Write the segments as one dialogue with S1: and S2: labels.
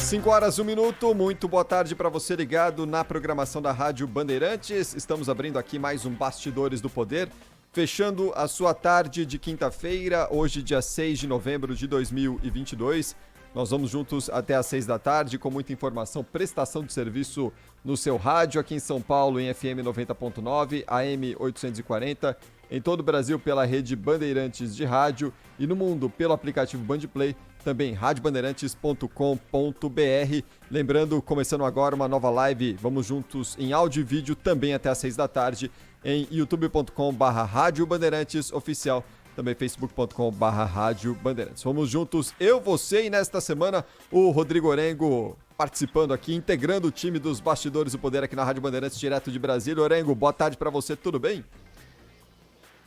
S1: 5 horas, 1 minuto, muito boa tarde para você ligado na programação da Rádio Bandeirantes. Estamos abrindo aqui mais um Bastidores do Poder, fechando a sua tarde de quinta-feira, hoje dia 6 de novembro de 2022. Nós vamos juntos até às 6 da tarde com muita informação, prestação de serviço no seu rádio, aqui em São Paulo em FM 90.9, AM 840, em todo o Brasil pela rede Bandeirantes de rádio e no mundo pelo aplicativo Bandplay, também radiobandeirantes.com.br. Lembrando, começando agora uma nova live, vamos juntos em áudio e vídeo também até às 6 da tarde em youtube.com/Rádio Bandeirantes Oficial, também facebook.com/Rádio Bandeirantes. Vamos juntos, eu, você e nesta semana o Rodrigo Orengo participando aqui, integrando o time dos Bastidores do Poder aqui na Rádio Bandeirantes, direto de Brasília. Orengo, boa tarde para você, tudo bem?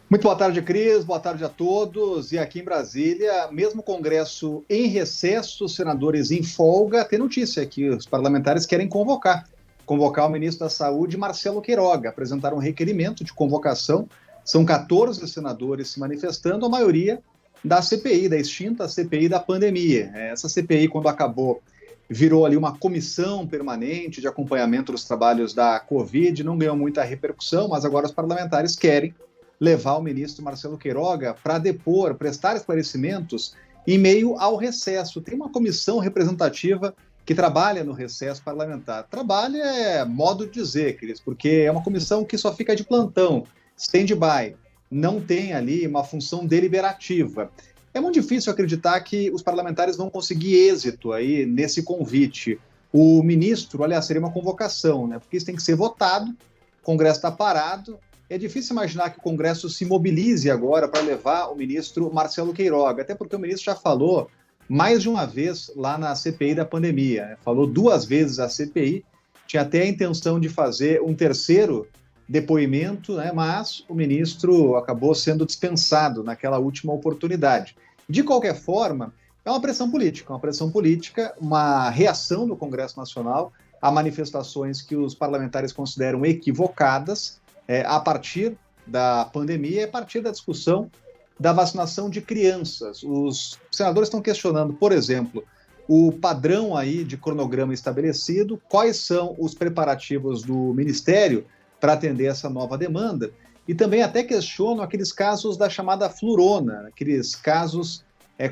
S2: Muito boa tarde, Cris, boa tarde a todos. E aqui em Brasília, mesmo Congresso em recesso, senadores em folga, tem notícia que os parlamentares querem convocar o ministro da Saúde, Marcelo Queiroga, apresentaram um requerimento de convocação. São 14 senadores se manifestando, a maioria da CPI, da extinta CPI da pandemia. Essa CPI, quando acabou, virou ali uma comissão permanente de acompanhamento dos trabalhos da Covid, não ganhou muita repercussão, mas agora os parlamentares querem levar o ministro Marcelo Queiroga para depor, prestar esclarecimentos em meio ao recesso. Tem uma comissão representativa que trabalha no recesso parlamentar. Trabalha é modo de dizer, Cris, porque é uma comissão que só fica de plantão, stand-by, não tem ali uma função deliberativa. É muito difícil acreditar que os parlamentares vão conseguir êxito aí nesse convite. O ministro, aliás, seria uma convocação, né? Porque isso tem que ser votado, o Congresso está parado. É difícil imaginar que o Congresso se mobilize agora para levar o ministro Marcelo Queiroga, até porque o ministro já falou mais de uma vez lá na CPI da pandemia, né? Falou 2 vezes a CPI, tinha até a intenção de fazer um terceiro depoimento, né? Mas o ministro acabou sendo dispensado naquela última oportunidade. De qualquer forma, é uma pressão política, uma reação do Congresso Nacional a manifestações que os parlamentares consideram equivocadas, a partir da pandemia, a partir da discussão da vacinação de crianças. Os senadores estão questionando, por exemplo, o padrão aí de cronograma estabelecido, quais são os preparativos do Ministério para atender essa nova demanda, e também até questionam aqueles casos da chamada flurona, aqueles casos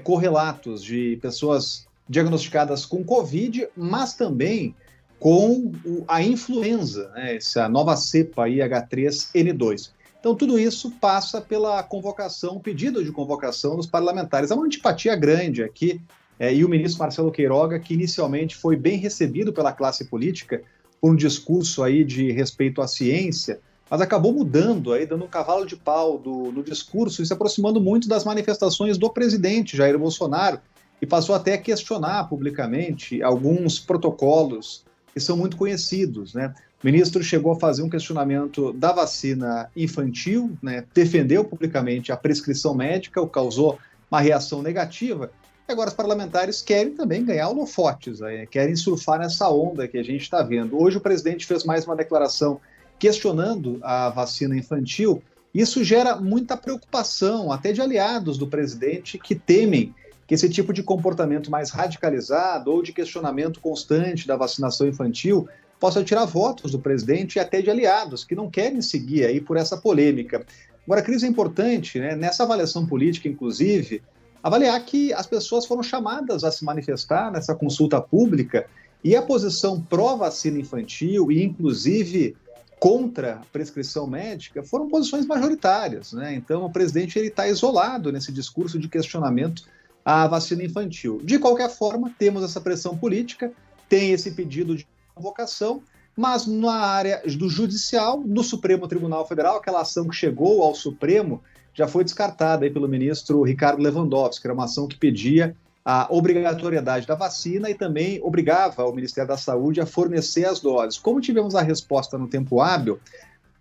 S2: correlatos de pessoas diagnosticadas com Covid, mas também com a influenza, né, essa nova cepa aí, H3N2. Então, tudo isso passa pela convocação, pedido de convocação dos parlamentares. Há uma antipatia grande aqui, e o ministro Marcelo Queiroga, que inicialmente foi bem recebido pela classe política por um discurso aí de respeito à ciência, mas acabou mudando, aí, dando um cavalo de pau no discurso e se aproximando muito das manifestações do presidente Jair Bolsonaro, e passou até a questionar publicamente alguns protocolos que são muito conhecidos, né? O ministro chegou a fazer um questionamento da vacina infantil, né? Defendeu publicamente a prescrição médica, o que causou uma reação negativa. E agora os parlamentares querem também ganhar holofotes, né? Querem surfar nessa onda que a gente está vendo. Hoje o presidente fez mais uma declaração questionando a vacina infantil. Isso gera muita preocupação, até de aliados do presidente que temem que esse tipo de comportamento mais radicalizado ou de questionamento constante da vacinação infantil possa tirar votos do presidente e até de aliados que não querem seguir aí por essa polêmica. Agora, Cris, é importante, né, nessa avaliação política, inclusive, avaliar que as pessoas foram chamadas a se manifestar nessa consulta pública e a posição pró-vacina infantil e, inclusive, contra a prescrição médica foram posições majoritárias, né? Então, o presidente está isolado nesse discurso de questionamento à vacina infantil. De qualquer forma, temos essa pressão política, tem esse pedido de convocação, mas na área do judicial, no Supremo Tribunal Federal, aquela ação que chegou ao Supremo já foi descartada aí pelo ministro Ricardo Lewandowski, que era uma ação que pedia a obrigatoriedade da vacina e também obrigava o Ministério da Saúde a fornecer as doses. Como tivemos a resposta no tempo hábil,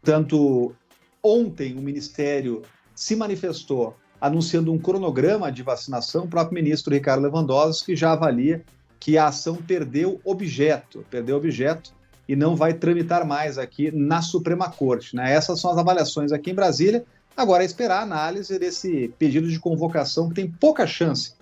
S2: tanto ontem o Ministério se manifestou anunciando um cronograma de vacinação, o próprio ministro Ricardo Lewandowski já avalia que a ação perdeu objeto e não vai tramitar mais aqui na Suprema Corte, né? Essas são as avaliações aqui em Brasília. Agora é esperar a análise desse pedido de convocação que tem pouca chance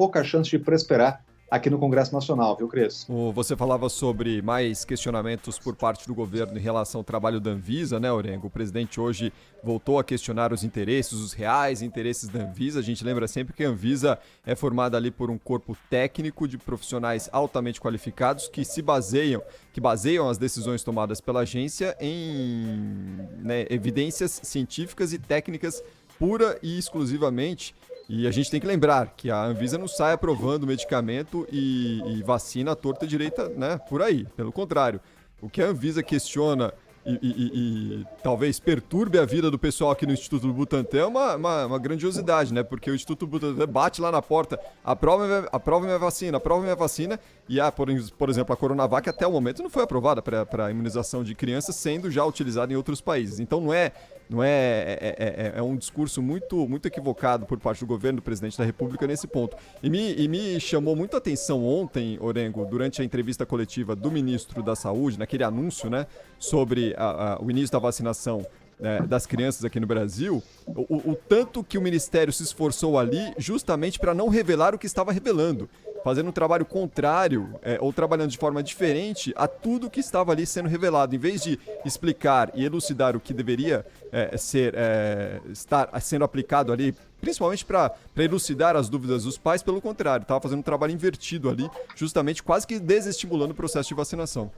S2: de prosperar aqui no Congresso Nacional, viu, Cris?
S1: Você falava sobre mais questionamentos por parte do governo em relação ao trabalho da Anvisa, né, Orengo? O presidente hoje voltou a questionar os interesses, os reais interesses da Anvisa. A gente lembra sempre que a Anvisa é formada ali por um corpo técnico de profissionais altamente qualificados que baseiam as decisões tomadas pela agência em, né, evidências científicas e técnicas pura e exclusivamente. E a gente tem que lembrar que a Anvisa não sai aprovando medicamento e vacina à torta direita, né, por aí. Pelo contrário, o que a Anvisa questiona e talvez perturbe a vida do pessoal aqui no Instituto Butantan é uma grandiosidade, né? Porque o Instituto Butantan bate lá na porta, aprova minha vacina, e por exemplo, a Coronavac até o momento não foi aprovada para imunização de crianças, sendo já utilizada em outros países. Então é um discurso muito equivocado por parte do governo, do presidente da República nesse ponto. E me chamou muito a atenção ontem, Orengo, durante a entrevista coletiva do ministro da Saúde, naquele anúncio, né, sobre o início da vacinação das crianças aqui no Brasil, o tanto que o Ministério se esforçou ali justamente para não revelar o que estava revelando, fazendo um trabalho contrário ou trabalhando de forma diferente a tudo que estava ali sendo revelado. Em vez de explicar e elucidar o que deveria estar sendo aplicado ali, principalmente para elucidar as dúvidas dos pais, pelo contrário, estava fazendo um trabalho invertido ali, justamente quase que desestimulando o processo de vacinação.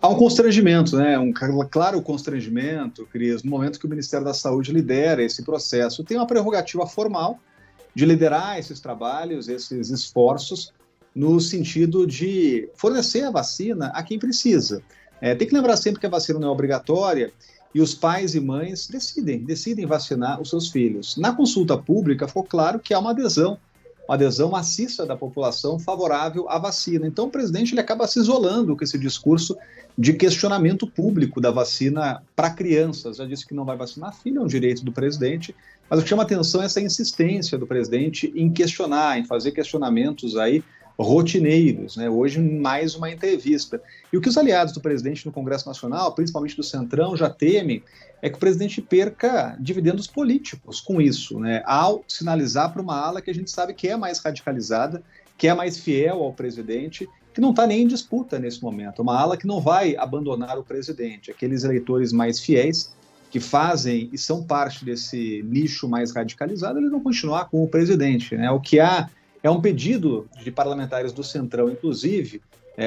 S2: Há um constrangimento, né? Um claro constrangimento, Cris, no momento que o Ministério da Saúde lidera esse processo. Tem uma prerrogativa formal de liderar esses trabalhos, esses esforços, no sentido de fornecer a vacina a quem precisa. Tem que lembrar sempre que a vacina não é obrigatória e os pais e mães decidem vacinar os seus filhos. Na consulta pública, ficou claro que há uma adesão maciça da população favorável à vacina. Então, o presidente ele acaba se isolando com esse discurso de questionamento público da vacina para crianças. Já disse que não vai vacinar filho, é um direito do presidente, mas o que chama atenção é essa insistência do presidente em questionar, em fazer questionamentos aí rotineiros, né? Hoje, mais uma entrevista. E o que os aliados do presidente no Congresso Nacional, principalmente do Centrão, já temem é que o presidente perca dividendos políticos com isso, né? Ao sinalizar para uma ala que a gente sabe que é mais radicalizada, que é mais fiel ao presidente, que não está nem em disputa nesse momento. Uma ala que não vai abandonar o presidente. Aqueles eleitores mais fiéis que fazem e são parte desse nicho mais radicalizado, eles vão continuar com o presidente, né? O que há é um pedido de parlamentares do Centrão, inclusive,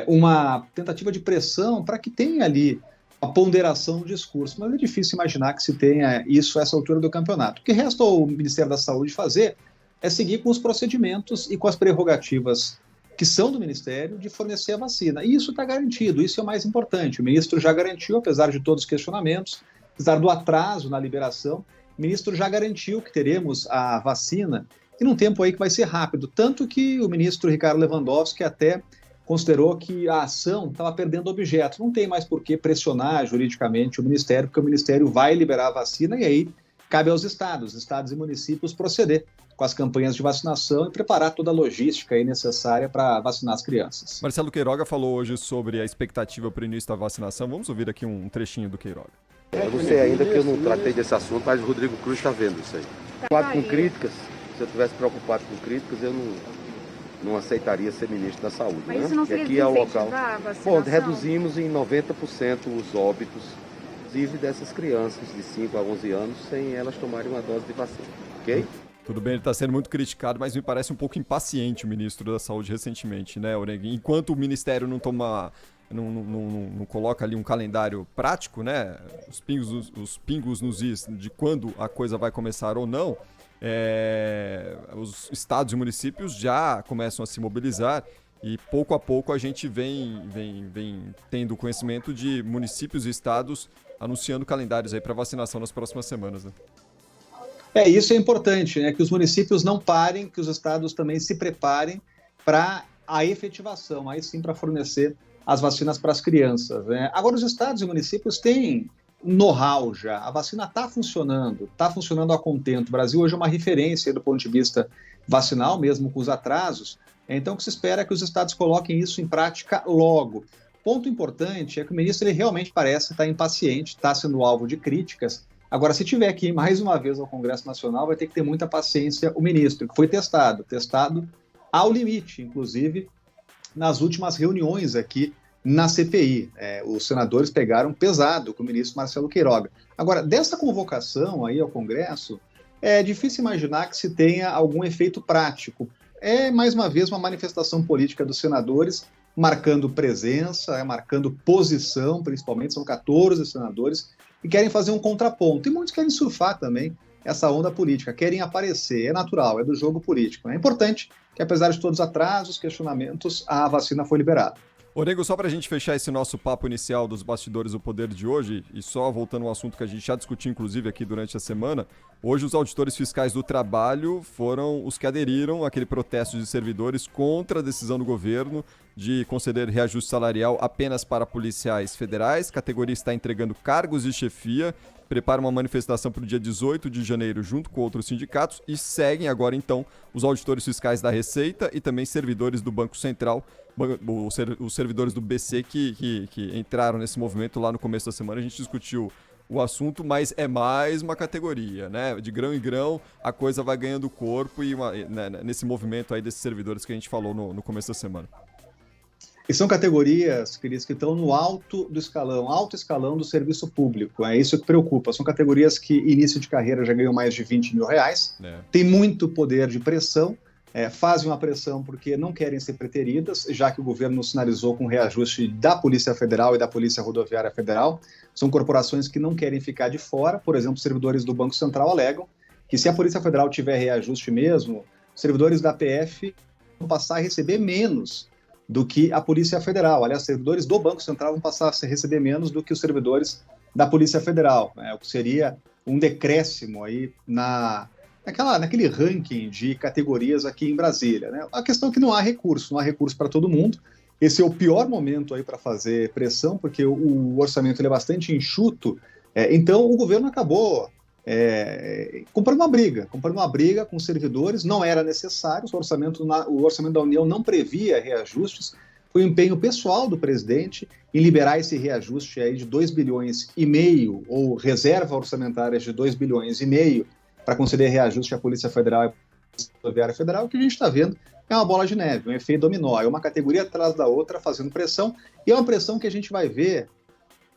S2: uma tentativa de pressão para que tenha ali a ponderação do discurso, mas é difícil imaginar que se tenha isso a essa altura do campeonato. O que resta ao Ministério da Saúde fazer é seguir com os procedimentos e com as prerrogativas que são do Ministério de fornecer a vacina. E isso está garantido, isso é o mais importante. O ministro já garantiu, apesar de todos os questionamentos, apesar do atraso na liberação, o ministro já garantiu que teremos a vacina e num tempo aí que vai ser rápido. Tanto que o ministro Ricardo Lewandowski até considerou que a ação estava perdendo objeto. Não tem mais por que pressionar juridicamente o Ministério, porque o Ministério vai liberar a vacina e aí cabe aos estados e municípios proceder com as campanhas de vacinação e preparar toda a logística aí necessária para vacinar as crianças.
S1: Marcelo Queiroga falou hoje sobre a expectativa para o início da vacinação. Vamos ouvir aqui um trechinho do Queiroga.
S3: Eu não sei ainda, porque eu não tratei desse assunto, mas o Rodrigo Cruz está vendo isso aí. Com críticas, se eu estivesse preocupado com críticas, eu não aceitaria ser ministro da Saúde.
S4: Mas
S3: né?
S4: isso não seria
S3: aqui é o local.
S4: A vacinação?
S3: Bom, reduzimos em 90% os óbitos, inclusive dessas crianças de 5 a 11 anos, sem elas tomarem uma dose de vacina, ok?
S1: Tudo bem, ele está sendo muito criticado, mas me parece um pouco impaciente o ministro da Saúde recentemente, né, Orengo? Enquanto o Ministério não coloca ali um calendário prático, né, os pingos nos is de quando a coisa vai começar ou não, os estados e municípios já começam a se mobilizar e pouco a pouco a gente vem tendo conhecimento de municípios e estados anunciando calendários aí para vacinação nas próximas semanas, né?
S2: Isso é importante, né? Que os municípios não parem, que os estados também se preparem para a efetivação, aí sim para fornecer as vacinas para as crianças, né? Agora, os estados e municípios têm know-how já, a vacina está funcionando a contento. O Brasil hoje é uma referência do ponto de vista vacinal, mesmo com os atrasos, então o que se espera é que os estados coloquem isso em prática logo. Ponto importante é que o ministro ele realmente parece estar impaciente, está sendo alvo de críticas. Agora, se tiver aqui mais uma vez ao Congresso Nacional, vai ter que ter muita paciência o ministro, que foi testado ao limite, inclusive nas últimas reuniões aqui na CPI. Os senadores pegaram pesado com o ministro Marcelo Queiroga. Agora, dessa convocação aí ao Congresso, é difícil imaginar que se tenha algum efeito prático. É, mais uma vez, uma manifestação política dos senadores, marcando presença, marcando posição, principalmente, são 14 senadores, e querem fazer um contraponto. E muitos querem surfar também essa onda política, querem aparecer, é natural, é do jogo político. É importante que, apesar de todos os atrasos, questionamentos, a vacina foi liberada.
S1: Orengo, só para a gente fechar esse nosso papo inicial dos bastidores do poder de hoje, e só voltando ao assunto que a gente já discutiu, inclusive, aqui durante a semana, hoje os auditores fiscais do trabalho foram os que aderiram àquele protesto de servidores contra a decisão do governo de conceder reajuste salarial apenas para policiais federais. A categoria está entregando cargos de chefia, prepara uma manifestação para o dia 18 de janeiro junto com outros sindicatos e seguem agora, então, os auditores fiscais da Receita e também servidores do Banco Central, os servidores do BC que entraram nesse movimento lá no começo da semana. A gente discutiu o assunto, mas é mais uma categoria, né? De grão em grão, a coisa vai ganhando corpo e nesse movimento aí desses servidores que a gente falou no começo da semana.
S2: E são categorias, Cris, que estão no alto escalão do serviço público. É isso que preocupa. São categorias que, início de carreira, já ganham mais de R$20 mil. Tem muito poder de pressão, fazem uma pressão porque não querem ser preteridas, já que o governo sinalizou com reajuste da Polícia Federal e da Polícia Rodoviária Federal. São corporações que não querem ficar de fora. Por exemplo, servidores do Banco Central alegam que, se a Polícia Federal tiver reajuste mesmo, servidores da PF vão passar a receber menos do que a Polícia Federal. Aliás, servidores do Banco Central vão passar a receber menos do que os servidores da Polícia Federal, o que seria um decréscimo aí naquele ranking de categorias aqui em Brasília, né? A questão é que não há recurso para todo mundo. Esse é o pior momento aí para fazer pressão, porque o orçamento ele é bastante enxuto, então o governo acabou comprando uma briga com os servidores. Não era necessário, o orçamento da União não previa reajustes. Foi um empenho pessoal do presidente em liberar esse reajuste aí de 2,5 bilhões, ou reserva orçamentária de 2,5 bilhões para conceder reajuste à Polícia Federal e à Polícia Rodoviária Federal. O que a gente está vendo é uma bola de neve, um efeito dominó, é uma categoria atrás da outra fazendo pressão, e é uma pressão que a gente vai ver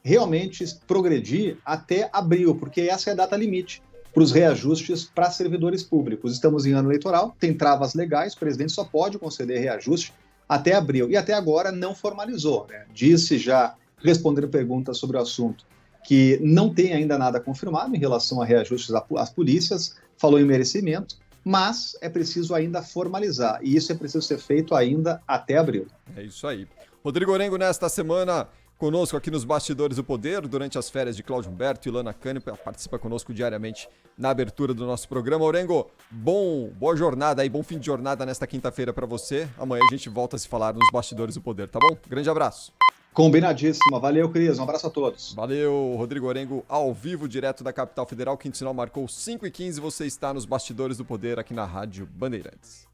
S2: realmente progredir até abril, porque essa é a data limite para os reajustes para servidores públicos. Estamos em ano eleitoral, tem travas legais, o presidente só pode conceder reajuste até abril, e até agora não formalizou, né? Disse já, respondendo perguntas sobre o assunto, que não tem ainda nada confirmado em relação a reajustes às polícias, falou em merecimento, mas é preciso ainda formalizar, e isso é preciso ser feito ainda até abril.
S1: É isso aí. Rodrigo Orengo, nesta semana, conosco aqui nos Bastidores do Poder, durante as férias de Cláudio Humberto e Ilana Cânipa, participa conosco diariamente na abertura do nosso programa. Orengo, boa jornada aí, bom fim de jornada nesta quinta-feira para você. Amanhã a gente volta a se falar nos Bastidores do Poder, tá bom? Grande abraço.
S2: Combinadíssimo. Valeu, Cris. Um abraço a todos.
S1: Valeu, Rodrigo Orengo, ao vivo, direto da capital federal. Quinto sinal marcou 5h15. Você está nos Bastidores do Poder aqui na Rádio Bandeirantes.